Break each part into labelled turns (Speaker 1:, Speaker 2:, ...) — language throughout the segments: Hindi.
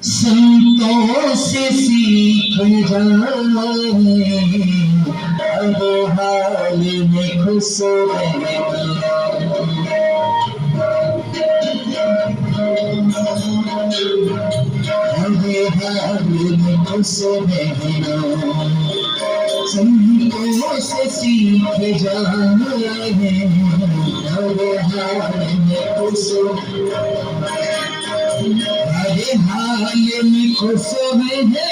Speaker 1: संतों से सीख जाए हर हाल में खुश रहना। हर हाल में खुश रहना संतों से सीख जाए हर हाल में खुश। हर हाल में खुश रहना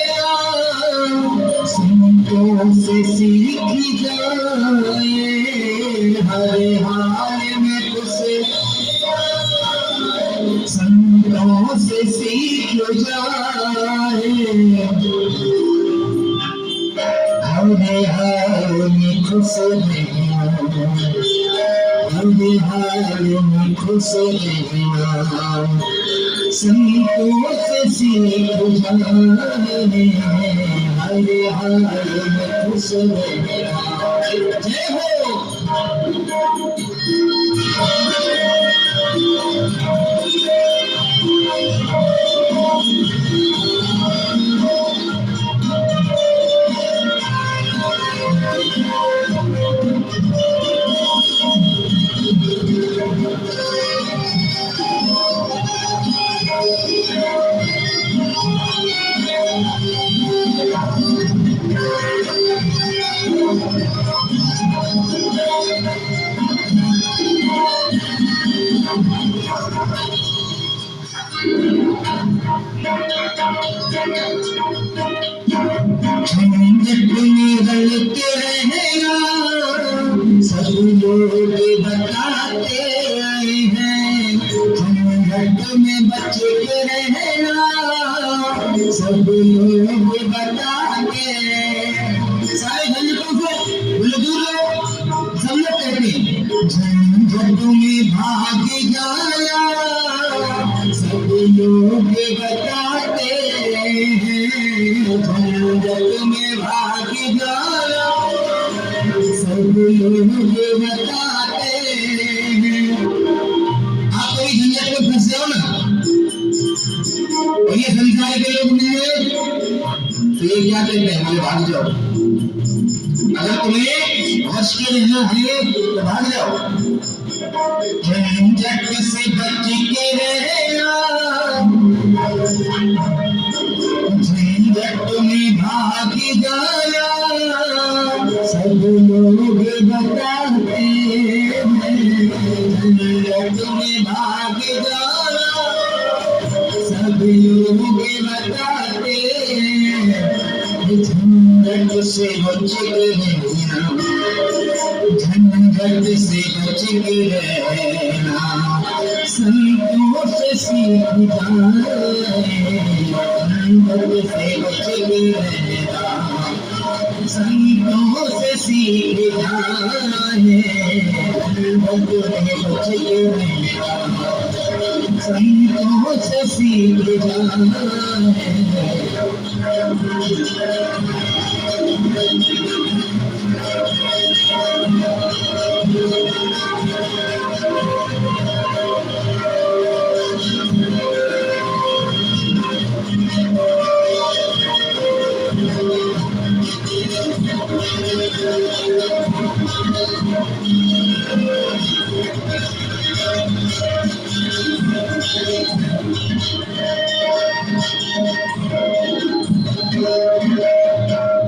Speaker 1: संतों से सीख जाए हर हाल में खुश। संतों से सीख जाए हर हाल में खुश रहना। हर हाल में खुश रहना संतों से सीख जाए हर हाल में खुश रहना। जय हो। झंझट में गलते रहना सब लोग बताते आए हैं। झंझट में बच के रहना सब लोग बताते। सारे झंझटों से दूर रहो सब लोग कहते हैं। झंझट में भाग जाया सब लोग बताते हैं। झंझट में भाग जाया सब लोग बताते हैं। आप कोई झंझट में फंसे हो ना और ये संसार के लोग नहीं तो ये क्या कहते हैं मुझे भाग जाओ। अगर तुम्हें बच के रहना है तो भाग जाओ। झंझट से बच के रहना झंझट में भाग जाया सब लोग बताते हैं। झंझट में भाग जाया सब लोग बताते हैं। झंझट से बच के रहना झंझट से बच के रहना संतों से सीख जाए। झंझट से बच के रहना संतों से सीख जाए। झंझट से बच के रहना संतों से सीख जाए।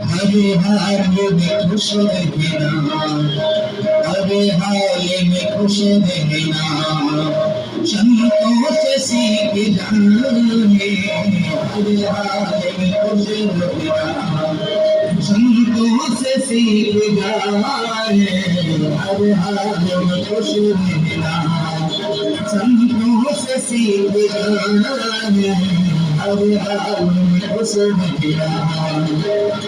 Speaker 1: हर हाल में खुश रहना हर हाल में खुश रहना संतों से सीख जाए। हर हाल में खुश रहना संतों से सीख जाए। हर हाल में खुश रहना संतों से सीख जाए। हर हाल में खुश रहना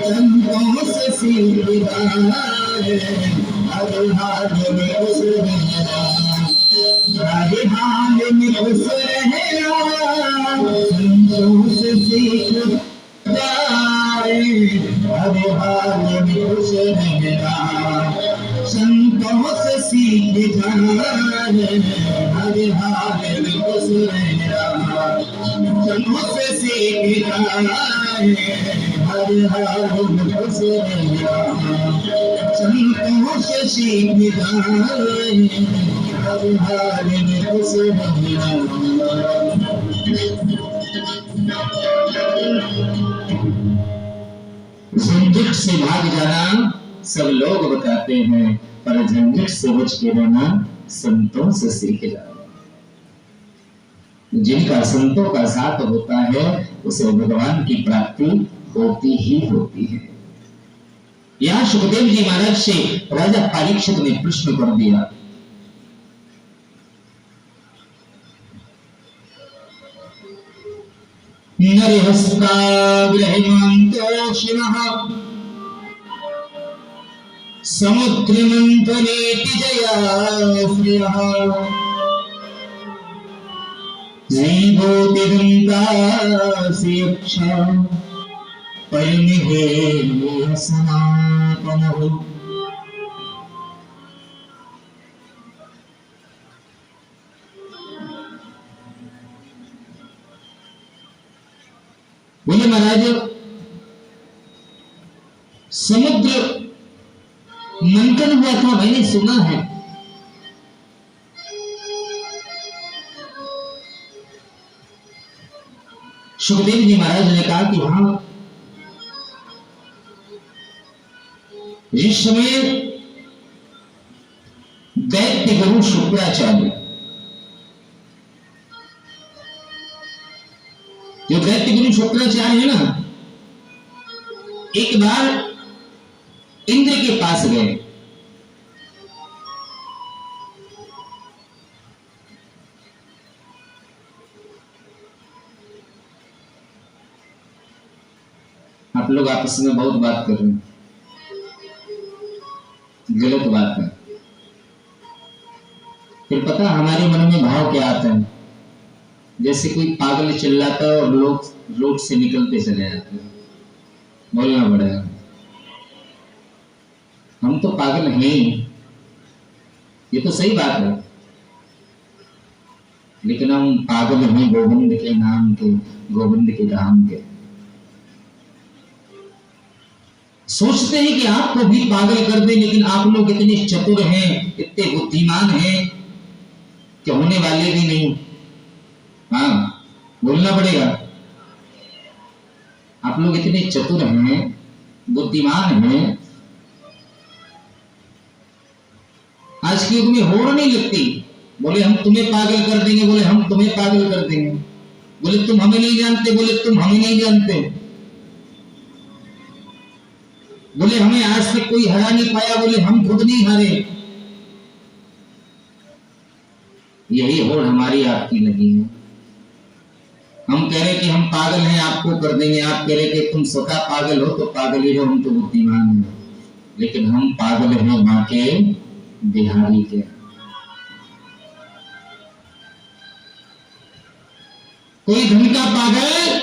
Speaker 1: संतों से सीख जाए। हर हाल में खुश रहना हर हाल में खुश रहना संतों से सीख जाए। हर हाल में खुश रहना संतों से सीख जाए। हर हाल में खुश रहना संतों से सीखता है हर हाल में खुश रहना, संतों से सीखता है हर हाल में खुश रहना। झंझट से भाग जाना सब लोग बताते हैं, पर झंझट से बच के रहना संतों से सीख जाना। जिनका संतों का साथ होता है उसे भगवान की प्राप्ति होती ही होती है। यहां सुखदेव जी महाराज से राजा परीक्षित ने प्रश्न कर दिया, नरहस्ताग्रहिमन्तो शिवः समुद्रमन्थनेति जयाश्रियः जीवोतिदन्तासि यक्षा परिनिहे सनातनः। बोले महाराज, समुद्र मंथन हुआ था, मैंने सुना है। सुखदेव जी महाराज ने कहा कि हाँ, जिस समय दैत्य गुरु शुक्राचार्य, जो दैत्य गुरु शुक्राचार्य है ना, एक बार इंद्र के पास गए। आप लोग आपस में बहुत बात कर रहे हैं, गलत बात है। फिर पता हमारे मन में भाव क्या आता है, जैसे कोई पागल चिल्लाता है और लोग रोड से निकलते चले जाते हैं। बोलना पड़ेगा, हम तो पागल हैं, ये तो सही बात है, लेकिन हम पागल हैं गोविंद के नाम के, गोविंद के धाम के। सोचते हैं कि आपको भी पागल कर दे, लेकिन आप लोग इतने चतुर हैं, इतने बुद्धिमान हैं कि होने वाले भी नहीं। हाँ, बोलना पड़ेगा, आप लोग इतने चतुर हैं, बुद्धिमान हैं। आज के युग में होड़ नहीं लगती, बोले हम तुम्हें पागल कर देंगे, बोले हम तुम्हें पागल कर देंगे, बोले तुम हमें नहीं जानते, बोले तुम हमें नहीं जानते, बोले हमें आज तक कोई हरा नहीं पाया, बोले हम खुद नहीं हारे। यही होड़ हमारी आपकी लगी है। हम कह रहे कि हम पागल हैं, आपको कर देंगे, आप कह रहे कि तुम स्वतः पागल हो तो पागल ही रहो, हम तो बुद्धिमान हैं। लेकिन हम पागल हैं मां के बिहारी के। कोई धन का पागल,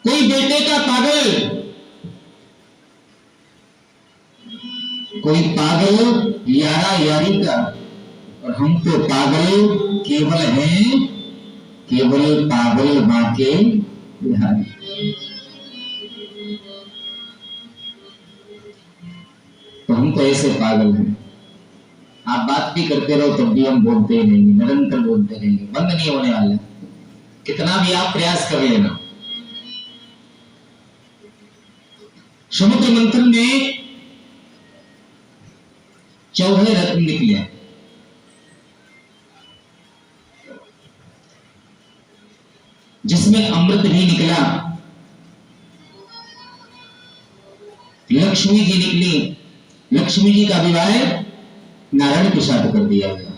Speaker 1: कोई बेटे का पागल, कोई पागल यारा यारी का, और हम तो पागल केवल हैं, केवल पागल मां के बिहारी। तो हम तो ऐसे पागल हैं, आप बात भी करते रहो तब भी हम बोलते ही रहेंगे, निरंतर बोलते रहेंगे, बंद नहीं होने वाले, कितना भी आप प्रयास कर लेना। समुद्र मंथन में 14 रत्न निकले, जिसमें अमृत भी निकला, लक्ष्मी जी निकली। लक्ष्मी जी का विवाह नारायण के साथ कर दिया गया।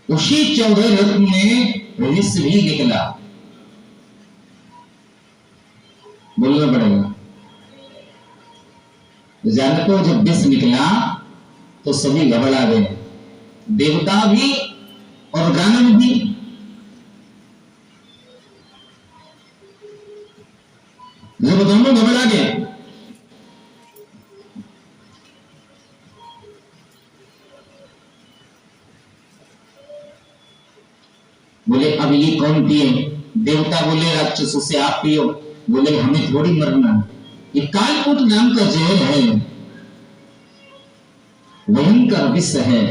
Speaker 1: उसी 14 रत्न में विष भी निकला, बोलना पड़ेगा। जानते हो जब विष निकला तो सभी घबरा गए, देवता भी और दानव भी। जब दोनों घबरा गए बोले अब ये कौन पिए? देवता बोले राक्षसों से आप पियो। बोले हमें थोड़ी मरना, ये कालकूट नाम का जहर है, भयंकर विष है।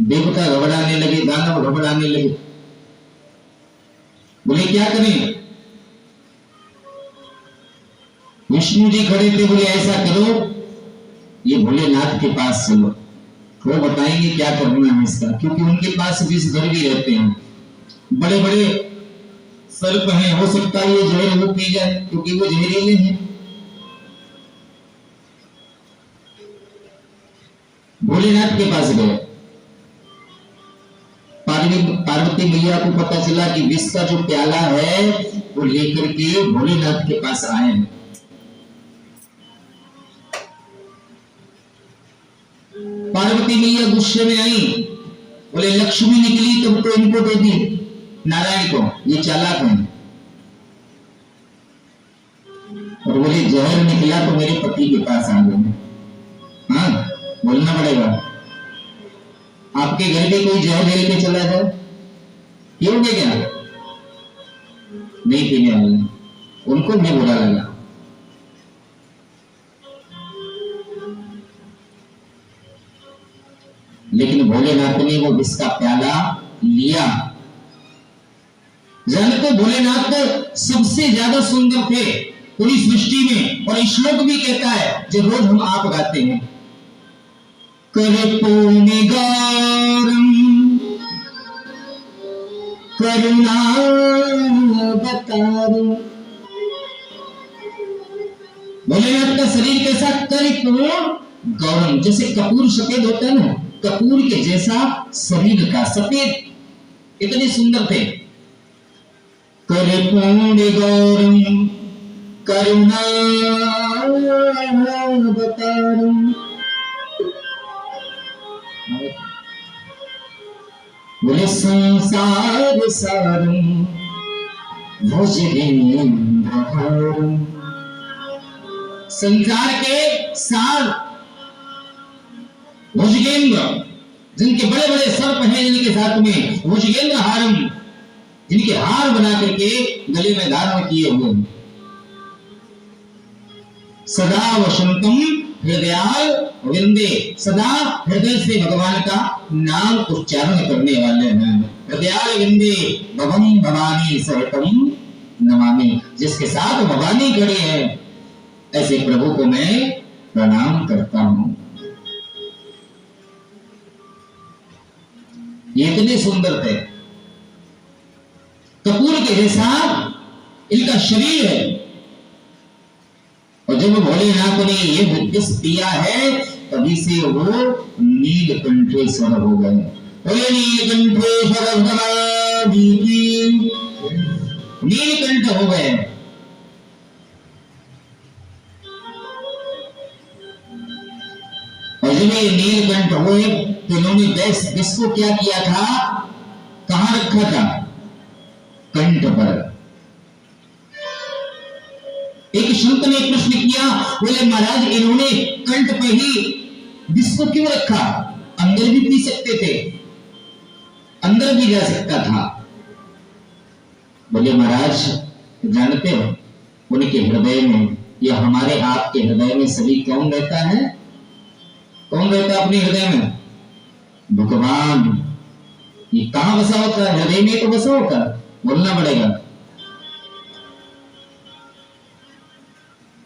Speaker 1: देवता घबराने लगे, दानव घबराने लगे। बोले क्या करें? विष्णु जी खड़े थे, बोले ऐसा करो, ये भोलेनाथ के पास चलो, वो बताएंगे क्या करना है इसका, क्योंकि उनके पास विषधर भी रहते हैं, बड़े बड़े सर्प हैं, हो सकता है ये जहर वो पी जाए, क्योंकि वो जहरीले हैं। भोलेनाथ के पास गए। पार्वती मैया को पता चला कि विष का जो प्याला है वो लेकर के भोलेनाथ के पास आए हैं। पार्वती मैया गुस्से में आई, बोले लक्ष्मी निकली तब तो इनको दे दी, नारायण को, ये चालाक है। और बोले जहर निकला तो मेरे पति के पास आ गए। हाँ, बोलना पड़ेगा। आपके घर में कोई जहर ले के चला जाए, पियोगे क्या? नहीं पीने वाले, उनको भी बुरा लगा। लेकिन भोलेनाथ ने वो विष का प्याला लिया। जानते भोलेनाथ सबसे ज्यादा सुंदर थे पूरी सृष्टि में, और श्लोक भी कहता है जो रोज हम आप गाते हैं, कर्पूर्णिगारं करुणावतारं। भोलेनाथ का शरीर कैसा? कर्पूर गौरम, जैसे कपूर सफेद होता है ना, कपूर के जैसा शरीर का, सफेद, इतने सुंदर थे। कर्पूर गौरम करुणावतारम। बोले संसार सारम भुजगेन्द्रहारम। संसार के सार, भुजगेंद्र, जिनके बड़े बड़े सर्प हैं जिनके साथ में, भुजगेंद्र हारम, जिनके हार बना करके गले में धारण किए हुए, सदा वसंतम हृदयाल विंदे, सदा हृदय से भगवान का नाम उच्चारण करने वाले हैं। हृदयाल विंदे भवम भवानी सहितम नमामि, जिसके साथ भवानी खड़ी है ऐसे प्रभु को मैं प्रणाम करता हूं। ये इतने सुंदर थे, कपूर के जैसा इनका शरीर है। और जब भोलेनाथ ने ये विष पिया है तभी से वो नीलकंठेश्वर हो गए। बोले नीलकंठेश्वर भगवान की, नीलकंठ हो गए। और जब ये नीलकंठ हुए तो इन्होंने विष को क्या किया था? कहां रखा था? कंठ पर। एक संत ने प्रश्न किया, बोले महाराज इन्होंने कंठ पे ही विष को क्यों रखा? अंदर भी पी सकते थे, अंदर भी जा सकता था। बोले महाराज जानते हो उनके हृदय में या हमारे आपके हृदय में सभी कौन रहता है? कौन रहता है अपने हृदय में? भगवान। ये कहां बसा होता है? हृदय में तो बसा होता है, बोलना पड़ेगा।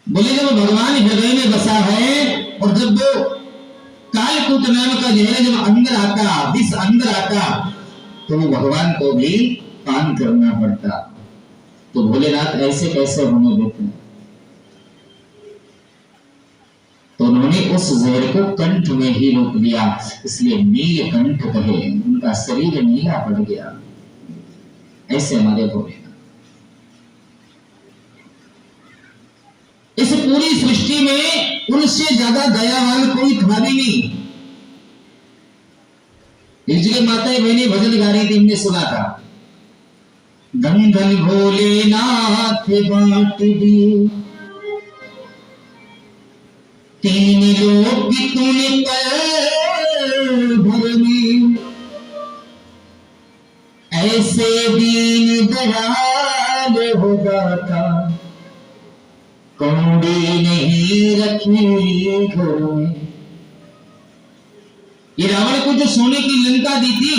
Speaker 1: बोले जब भगवान हृदय में बसा है और जब वो कालकूट नाम का जहर जब अंदर आता, विष अंदर आता, तो वो भगवान को भी पान करना पड़ता। तो भोलेनाथ ऐसे कैसे होने देते? तो उन्होंने उस जहर को कंठ में ही रोक दिया, इसलिए नीलकंठ कहे। उनका शरीर नीला पड़ गया। ऐसे हमारे भोलेनाथ। इस पूरी सृष्टि में उनसे ज्यादा दयावान कोई था भी नहीं। एक जगह माताएं बहनें भजन गा रही थी, हमने सुना था, धन धन भोलेनाथ बाट दी। तीन लोग की तूने पल भर में ऐसे दीन दयाल होगा था, कौड़ी नहीं रखी घर में। ये रावण को जो सोने की लंका दी थी,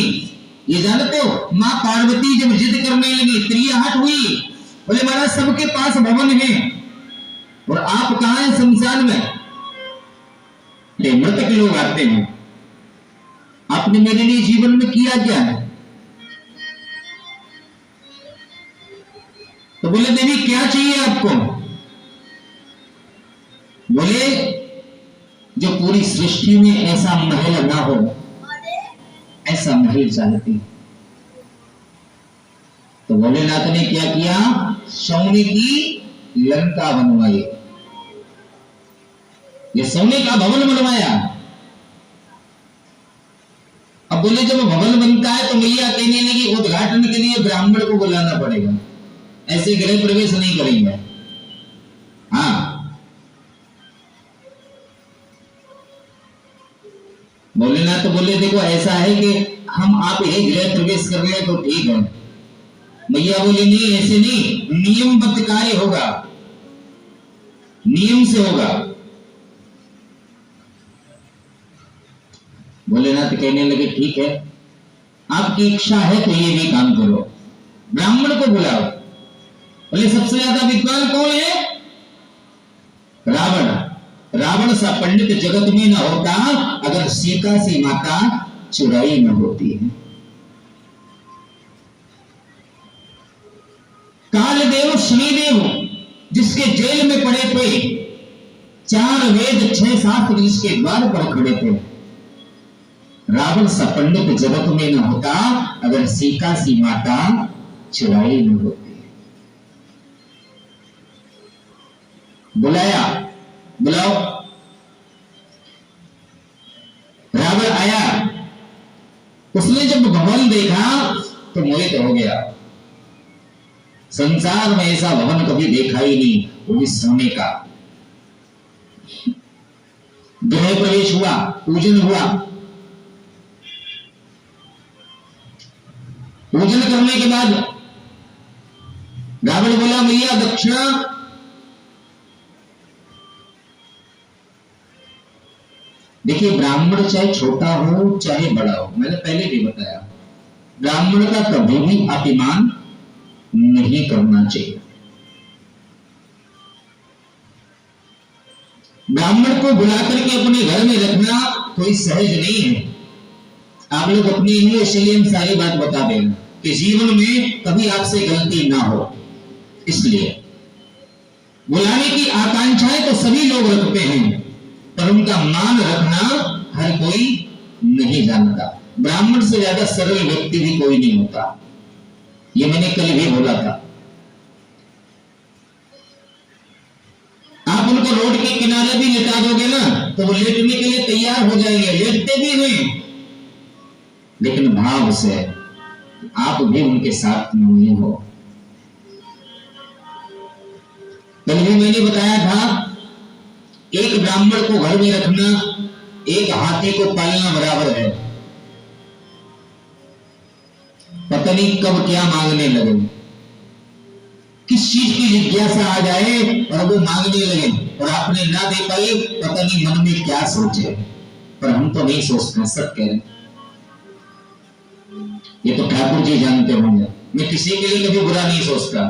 Speaker 1: ये जानते हो, मां पार्वती जब जिद करने लगी, त्रियाहट हुई, बोले महाराज सबके पास भवन है और आप कहां हैं शमशान में। ये मृतक लोग आते हैं, आपने मेरे लिए जीवन में किया क्या है। तो बोले देवी क्या चाहिए आपको। बोले जो पूरी सृष्टि में ऐसा महल ना हो, ऐसा महल चाहती। तो भोलेनाथ ने क्या किया, सोने की लंका बनवाई, ये सोने का भवन बनवाया। अब बोले जब भवन बनता है तो मैया कहने लगी उद्घाटन के लिए ब्राह्मण को बुलाना पड़ेगा, ऐसे गृह प्रवेश नहीं करेंगे। हाँ, भोलेनाथ तो बोले देखो ऐसा है कि हम आप यही गृह प्रवेश कर ले तो ठीक है। मैया बोले नहीं, ऐसे नहीं, नियमबद्ध कार्य होगा, नियम से होगा। भोलेनाथ कहने लगे ठीक है, आपकी इच्छा है तो ये भी काम करो, ब्राह्मण को बुलाओ। बोले सबसे ज्यादा विद्वान कौन है, रावण। रावण सा पंडित जगत में न होता अगर सीता सी माता चुराई न होती है। कालदेव शनिदेव जिसके जेल में पड़े थे, 4 वेद 6 शास्त्र जिसके द्वार पर खड़े थे, रावण सा पंडित जगत में न होता अगर सीता सी माता चुराई न होती। बुलाया, बुलाओ। रावण आया, उसने जब भवन देखा तो मोहित हो गया। संसार में ऐसा भवन कभी देखा ही नहीं, वो भी सोने का। गृह प्रवेश हुआ, पूजन हुआ। पूजन करने के बाद रावण बोला मैया दक्षिणा। देखिए ब्राह्मण चाहे छोटा हो चाहे बड़ा हो, मैंने पहले भी बताया, ब्राह्मण का कभी भी अपमान नहीं करना चाहिए। ब्राह्मण को बुलाकर के अपने घर में रखना कोई सहज नहीं है। आप लोग अपने लिए इसलिए हम सारी बात बता दें कि जीवन में कभी आपसे गलती ना हो, इसलिए बुलाने की आकांक्षाएं तो सभी लोग रखते हैं, पर उनका मान रखना हर कोई नहीं जानता। ब्राह्मण से ज्यादा सरल व्यक्ति भी कोई नहीं होता, ये मैंने कल भी बोला था। आप उनको रोड के किनारे भी लेटा दोगे ना तो वो लेटने के लिए तैयार हो जाएंगे, लेटते भी हैं, लेकिन भाव से आप भी उनके साथ नहीं हो। कल भी मैंने बताया था, एक ब्राह्मण को घर में रखना एक हाथी को पालना बराबर है। पता नहीं कब क्या मांगने लगे, किस चीज की जिज्ञासा आ जाए और वो मांगने लगे और आपने ना दे पाई, पता नहीं मन में क्या सोचे। पर हम तो नहीं सोचते, सब कह रहे, ये तो ठाकुर जी जानते होंगे। मैं किसी के लिए कभी बुरा नहीं सोचता,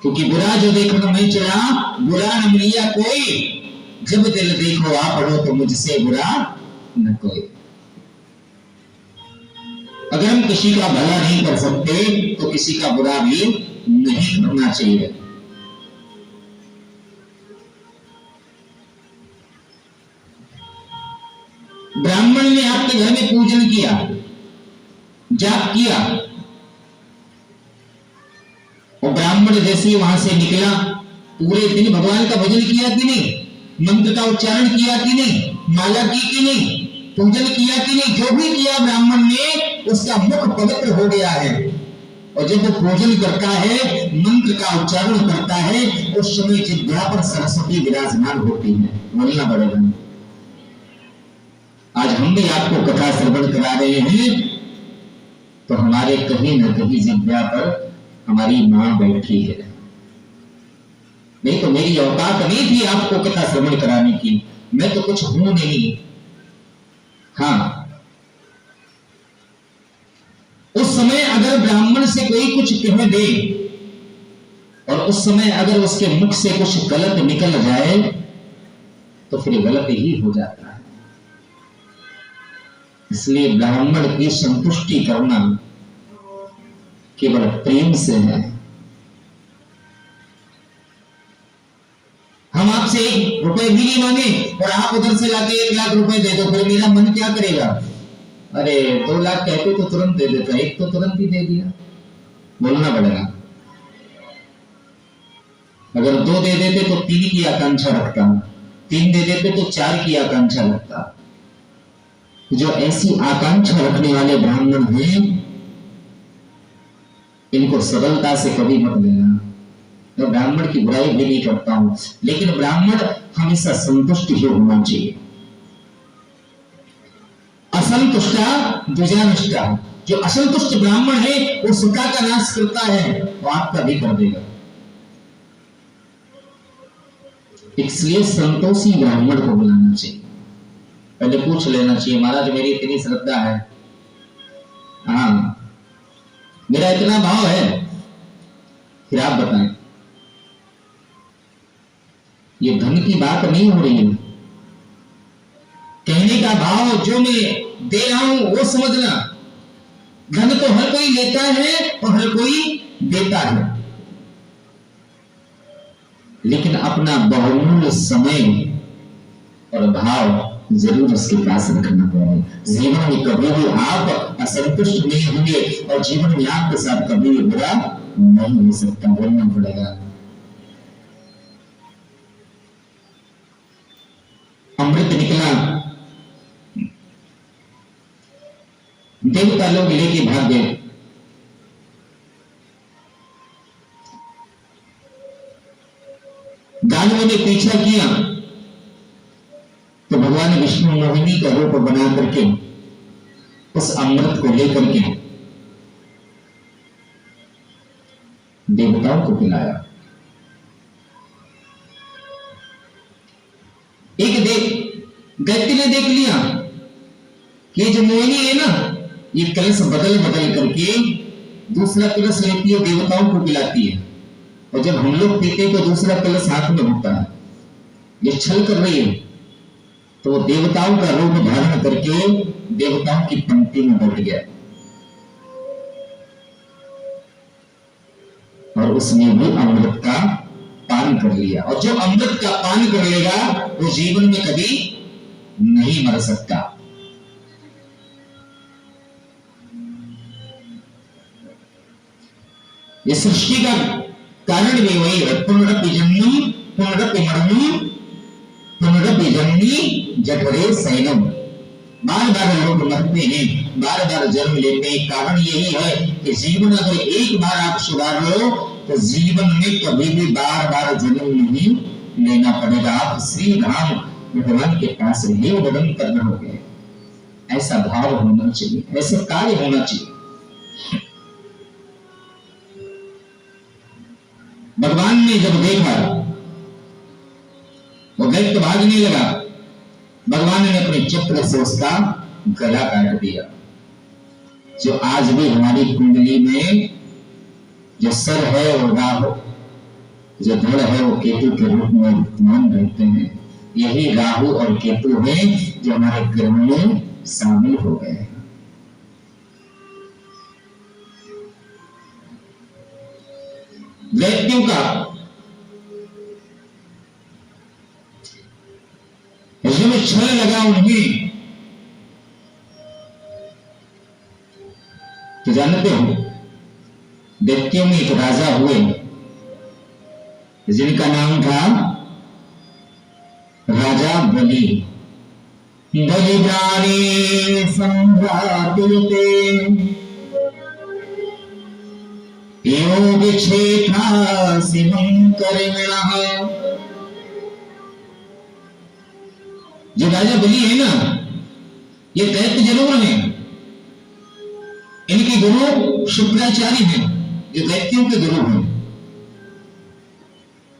Speaker 1: क्योंकि बुरा जो देखना नहीं चला, बुरा न मिलिया कोई, जब दिल देखो आप पढ़ो तो मुझसे बुरा न कोई। अगर हम किसी का भला नहीं कर सकते तो किसी का बुरा भी नहीं करना चाहिए। ब्राह्मण ने आपके घर में पूजन किया, जाप किया, और ब्राह्मण जैसे वहां से निकला, पूरे दिन भगवान का भजन किया कि नहीं, मंत्र का उच्चारण किया कि नहीं, माला की कि नहीं, पूजन किया कि नहीं, जो भी किया ब्राह्मण ने उसका मुख पवित्र हो गया है। और जब वो पूजन करता है, मंत्र का उच्चारण करता है, उस समय जिह्वा पर सरस्वती विराजमान होती है। बोलना पड़ेगा। आज हम भी आपको कथा श्रवण करा रहे हैं तो हमारे कहीं न कहीं जिह्वा पर हमारी मां बैठी है। नहीं तो मेरी औकात नहीं थी आपको कथा श्रवण कराने की, मैं तो कुछ हूं नहीं। हाँ, उस समय अगर ब्राह्मण से कोई कुछ कह दे और उस समय अगर उसके मुख से कुछ गलत निकल जाए तो फिर गलत ही हो जाता है। इसलिए ब्राह्मण की संतुष्टि करना केवल प्रेम से है। हम आपसे 1 रुपए भी नहीं मांगे और आप उधर से लाके 1 लाख रुपए दे दो, फिर मेरा मन क्या करेगा? अरे 2 लाख कहते तो तुरंत दे देता, 1 तो तुरंत ही दे दिया। बोलना पड़ेगा। अगर 2 दे देते तो 3 की आकांक्षा रखता, 3 दे देते तो 4 की आकांक्षा रखता। जो ऐसी आकांक्षा रखने वाले ब्राह्मण हैं, इनको सरलता से कभी मत लेना। मैं ब्राह्मण की बुराई भी नहीं करता हूं, लेकिन ब्राह्मण हमेशा संतुष्ट ही होना चाहिए। असंतुष्टा द्विजानिष्टा, जो असंतुष्ट ब्राह्मण है वो सुखा का नाश करता है, वो आपका भी कर देगा। इसलिए संतोषी ब्राह्मण को बुलाना चाहिए। पहले पूछ लेना चाहिए, महाराज मेरी इतनी श्रद्धा है, हाँ मेरा इतना भाव है, फिर आप बताएं। ये धन की बात नहीं हो रही है, कहने का भाव जो मैं दे रहा हूं वो समझना। धन तो हर कोई लेता है और हर कोई देता है, लेकिन अपना बहुमूल्य समय और भाव जरूर उसके पास रखना पड़ेगा। जीवन में कभी भी आप असंतुष्ट नहीं होंगे और जीवन में आपके साथ कभी भी बुरा नहीं हो सकता। बोलना पड़ेगा। अमृत निकला, देवता लोग लेके भाग गए। दानवों ने पीछा किया तो भगवान विष्णु मोहिनी का रूप बना करके उस अमृत को लेकर के देवताओं को पिलाया। एक व्यक्ति ने देख लिया कि जो मोहिनी है ना, ये कलश बदल बदल करके दूसरा कलश लेती है, देवताओं को पिलाती है, और जब हम लोग पीते तो दूसरा कलश हाथ में होता है। ये छल कर रही है, तो वो देवताओं का रूप धारण करके देवताओं की पंक्ति में बैठ गया और उसने भी अमृत का पान कर लिया। और जो अमृत का पान कर लेगा वो जीवन में कभी नहीं मर सकता। ये सृष्टि का कारण भी वही है। पुनरपि जन्म पुनरपि मरणम पुनरपि जन्मी जठरे शयनम। बार बार लोग मरते हैं, बार बार जन्म लेते हैं। कारण यही है कि जीवन अगर एक बार आप सुधार लो तो जीवन में कभी भी बार बार जन्म नहीं लेना पड़ेगा। आप श्री राम भगवान के पास ये निरंतर रहोगे। ऐसा भाव होना चाहिए, ऐसा कार्य होना चाहिए। भगवान ने जब देखा वो दैत्य भागने लगा, भगवान ने अपने चक्र से उसका गला काट दिया। जो आज भी हमारी कुंडली में जो सर है वो राहु, जो धड़ है वो केतु के रूप में विद्यमान रहते हैं। यही राहु और केतु हैं जो हमारे ग्रह में शामिल हो गए हैं। दैत्यों का जिसमें छल लगा उन्हें, तो जानते हो दैत्यों में एक राजा हुए जिनका नाम था राजा बलि। बलिदानी संभ्राते विक्षेपा शिवं कर्मिणः। जो राजा बलि है ना, ये दैत्य जरूर है, इनके गुरु शुक्राचार्य हैं, ये दैत्यों के गुरु हैं,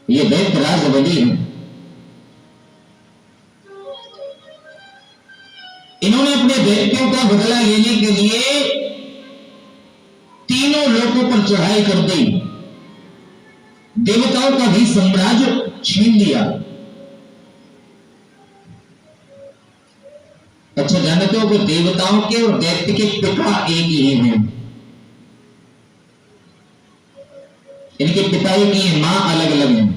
Speaker 1: ये दैत्य राज बलि है। इन्होंने अपने दैत्यों का बदला लेने के लिए तीनों लोकों पर चढ़ाई कर दी, देवताओं का भी साम्राज्य छीन लिया। अच्छा, जानते हो कि देवताओं के और दैत्य के पिता एक ही हैं, इनके पिता एक ही हैं, मां अलग अलग हैं।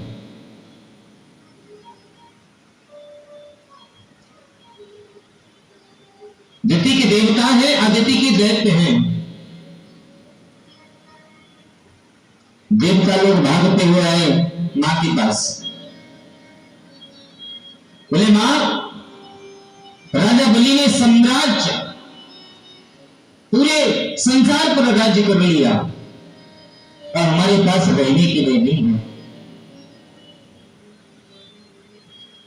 Speaker 1: दिति के देवता है, आदिति के दैत्य हैं। देवता लोग भागते हुए आए मां के पास, बोले मां, राजा बलि ने साम्राज्य पूरे संसार पर राज्य कर लिया और हमारे पास रहने के लिए नहीं है।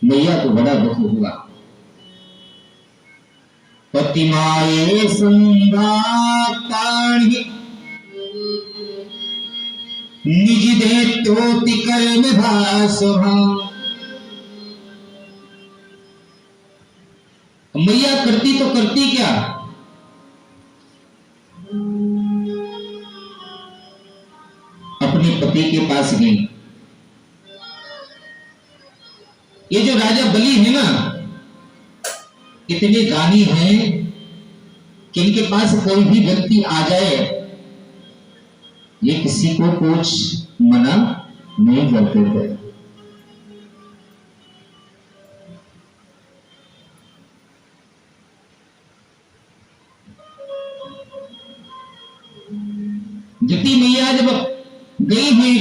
Speaker 1: मैया को बड़ा दुख हुआ। पतिमाये संघातानि निज दैत्योति कर्म भासुहा। मैया करती तो करती क्या, अपने पति के पास गई। ये जो राजा बलि है ना, इतने दानी हैं कि इनके पास कोई भी व्यक्ति आ जाए, ये किसी को कुछ मना नहीं करते थे। दिति मैया जब गई हुई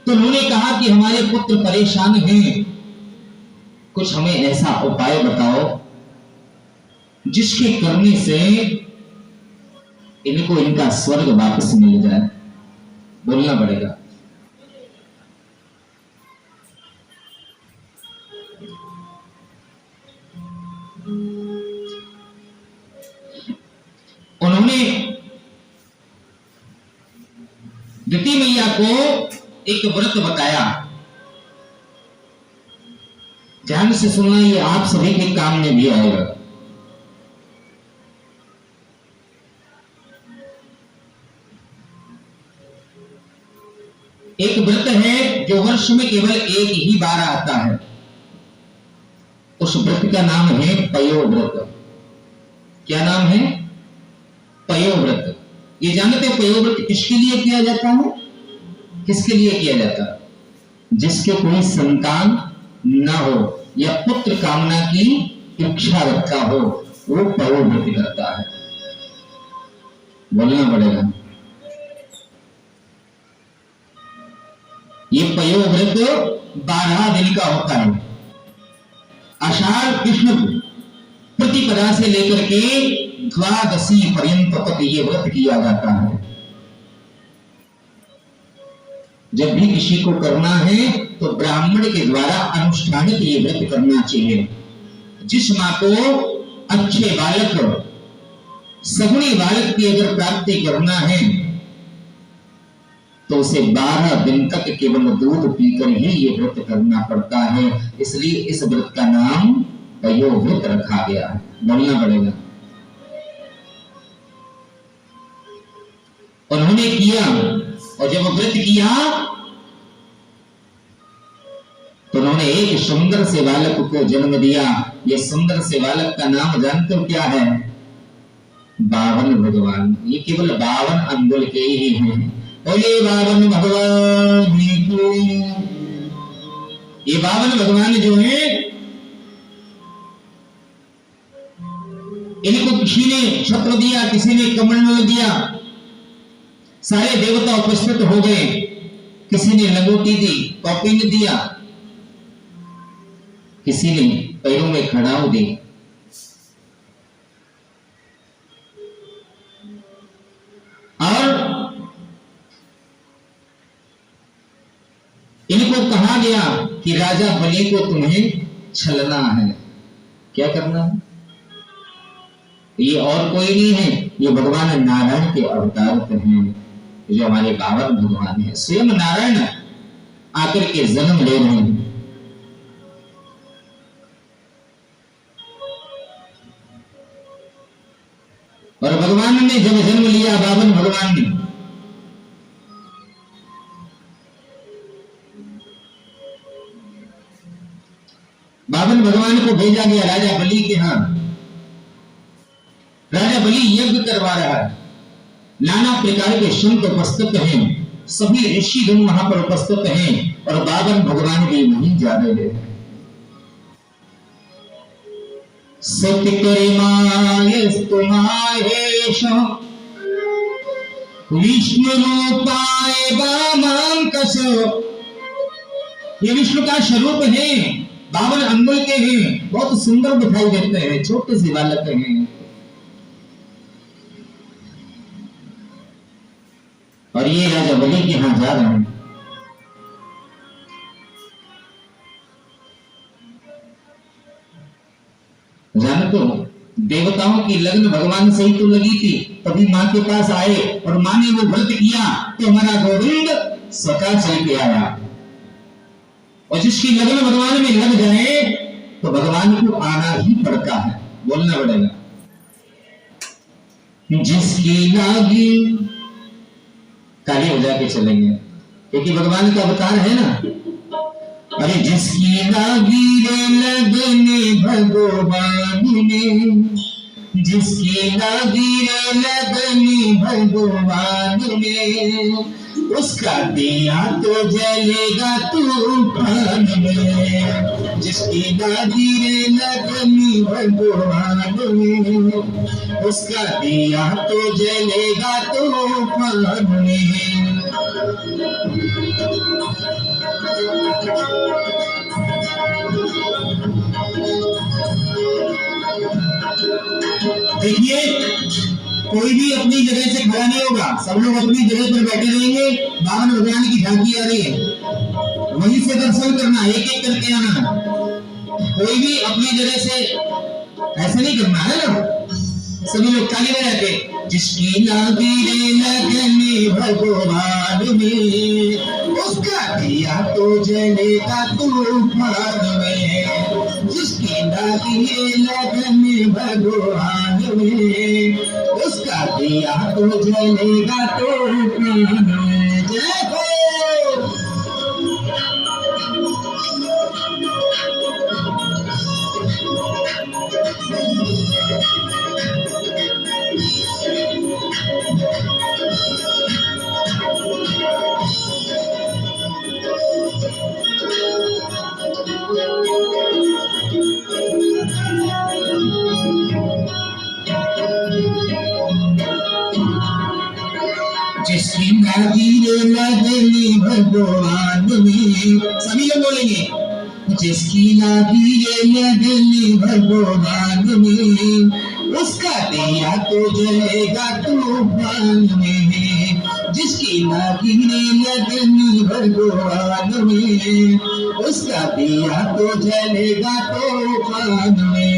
Speaker 1: तो उन्होंने कहा कि हमारे पुत्र परेशान हैं, कुछ हमें ऐसा उपाय बताओ जिसके करने से इनको इनका स्वर्ग वापस मिल जाए। बोलना पड़ेगा। उन्होंने दिति मैया को एक व्रत बताया। ध्यान से सुनना, ये आप सभी के काम में भी आएगा। एक व्रत है जो वर्ष में केवल एक ही बार आता है, उस व्रत का नाम है पयो व्रत। क्या नाम है? पयो व्रत। ये जानते हो पयो व्रत किसके लिए किया जाता है? किसके लिए किया जाता है? जिसके कोई संतान ना हो या पुत्र कामना की इच्छा रखता हो, वो पयो व्रत करता है। बोलना पड़ेगा। ये पयो व्रत 12 दिन का होता है। आषाढ़ कृष्ण प्रतिपदा से लेकर के द्वादशी पर्यंत तक ये व्रत किया जाता है। जब भी किसी को करना है तो ब्राह्मण के द्वारा अनुष्ठानित ये व्रत करना चाहिए। जिस मां को अच्छे बालक, सगुणी बालक की अगर प्राप्ति करना है तो उसे 12 दिन तक केवल दूध पीकर ही ये व्रत करना पड़ता है। इसलिए इस व्रत का नाम पयो व्रत रखा गया है। बोलना पड़ेगा। उन्होंने किया, और जब व्रत किया तो उन्होंने एक सुंदर से बालक को जन्म दिया। ये सुंदर से बालक का नाम जानते हो क्या है? बावन भगवान। ये केवल 52 अंगुल के ही हैं। बोले 52 भगवान। ये 52 भगवान जो है, इनको किसी ने छत्र दिया, किसी ने कमंडल दिया, सारे देवता उपस्थित हो गए। किसी ने लंगोटी दी, कौपिन दिया, किसी ने पैरों में खड़ाऊ दी। और कहा गया कि राजा बलि को तुम्हें छलना है। क्या करना है? ये और कोई नहीं है, ये भगवान नारायण के अवतार हैं, जो हमारे बाबर भगवान है। स्वयं नारायण आकर के जन्म ले रहे हैं। और भगवान ने जब जन्म लिया, बावन भगवान ने, बावन भगवान को भेजा गया राजा बलि के यहां। राजा बलि यज्ञ करवा रहा है, नाना प्रकार के संत उपस्थित हैं, सभी ऋषिगण वहां पर उपस्थित हैं, और बावन भगवान भी वहीं जा रहे हैं। सत्कर्मायस्तु माहेश विष्णु रूपाय वामांकस। ये विष्णु का स्वरूप है, 52 अंगुल के हैं, बहुत सुंदर दिखाई देते हैं, छोटे से बालक हैं। और ये राजा बलि के यहां जा रहे हैं। जानते हो, देवताओं की लगन भगवान से ही तो लगी थी, तभी मां के पास आए और मां ने वो व्रत किया तो हमारा गोविंद स्वतः चल के आया। और जिसकी लगन भगवान में लग जाए तो भगवान को आना ही पड़ता है, बोलना पड़ेगा। जिसकी लागी, ताली बजा के चलेंगे क्योंकि भगवान का अवतार है ना। अरे जिसकी लागी रे लगने भगवान ने, जिसकी लागी रे लगने भगवान ने, उसका दिया तो जलेगा तूफान में। जिसकी लागी रे लगने भगवान ने, उसका दिया तो जलेगा तूफान में। देखिए, कोई भी अपनी जगह से खड़ा नहीं होगा, सब लोग अपनी जगह पर बैठे रहेंगे। बावन भगवान की झांकी आ रही है, वहीं से दर्शन करना, एक एक करके आना। कोई भी अपनी जगह से ऐसे नहीं करना है ना। सभी लोग ताली बजाते। जिसकी लागी रे लगने भगवान में, उसका दिया तो जलेगा तूफान में। जिसकी लागी रे लगने भगवान में, उसका दिया तो जलेगा तूफान में। जय हो। जिसकी लागी रे लगने भगवान में, सभी लोग बोलेंगे। जिसकी लागी रे लगने भगवान में, उसका दिया तो जलेगा तूफान में। जिसकी लागी रे लगने भगवान में, उसका दिया तो जलेगा तूफान में।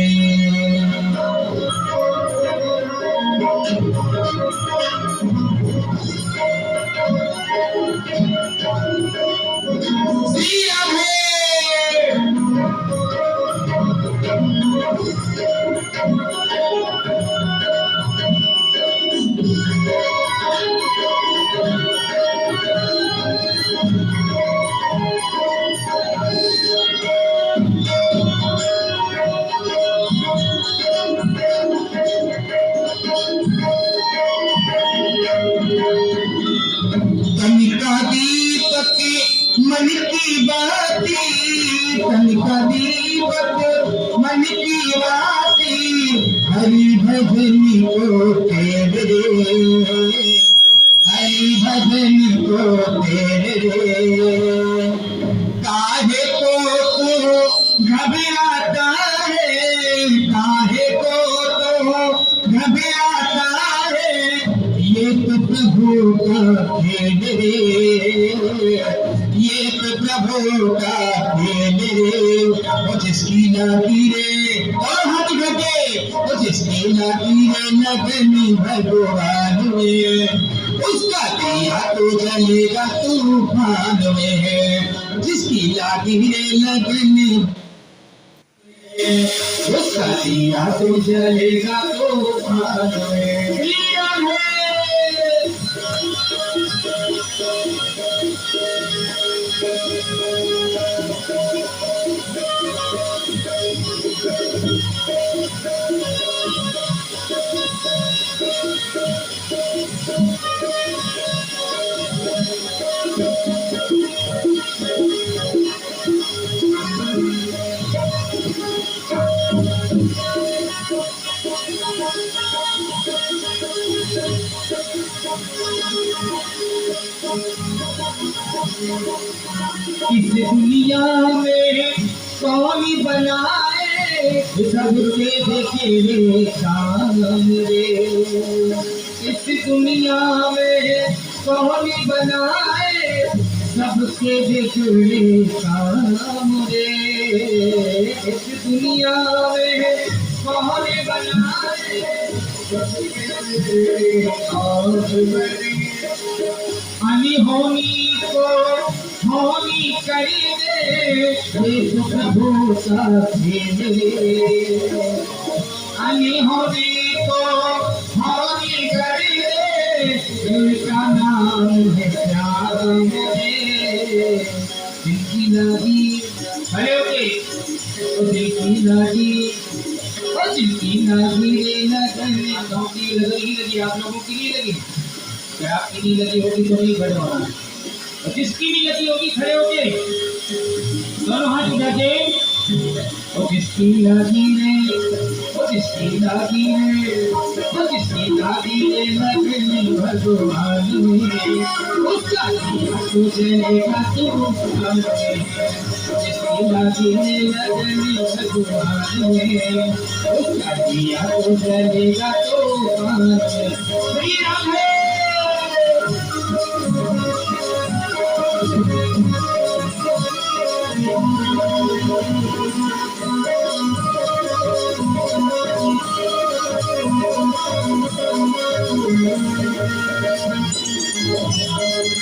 Speaker 1: मन की बाती, कनिका दीपक मन की बाती, हरि भजन को तेरे, हरि भजन को तेरे। काहे को तो घबराता है, काहे को तो घबराता है, ये तो प्रभु का खेल रे, ये तो प्रभु का खेल रे, वो जिसकी लकीरें और हाथ घटे, वो जिसकी लकीरें लगनी भगवान में, उसका दिया तो जलेगा तूफान में, जिसकी लकीरें लगनी उसका दिया तो जलेगा तूफान में। इस दुनिया में कौन बनाए सबके देखे काम रे, इस दुनिया में कौन बनाए सबके देखे काम रे, इस दुनिया में कौन बनाए अली होनी को होनी करी दे प्रभु का अली होनी को होनी करी दे, इनका नाम है प्यार जिनकी नदी खड़े होके जिनकी नदी और जिनकी नदी लगी लगी आप लोगों की नहीं लगी, क्या आपकी नहीं लगी होगी तो नहीं खड़े होना, और जिसकी नहीं लगी होगी खड़े होके दोनों हाथ उठा के, और जिसकी लगी है और जिसकी लगी है और जिसकी लगी है लगनी भगवान में, उसका तो चलेगा तूफान में, जिसकी लगी है लगनी भगवान में, उसका दिया तो चलेगा तूफान में। श्री राम है।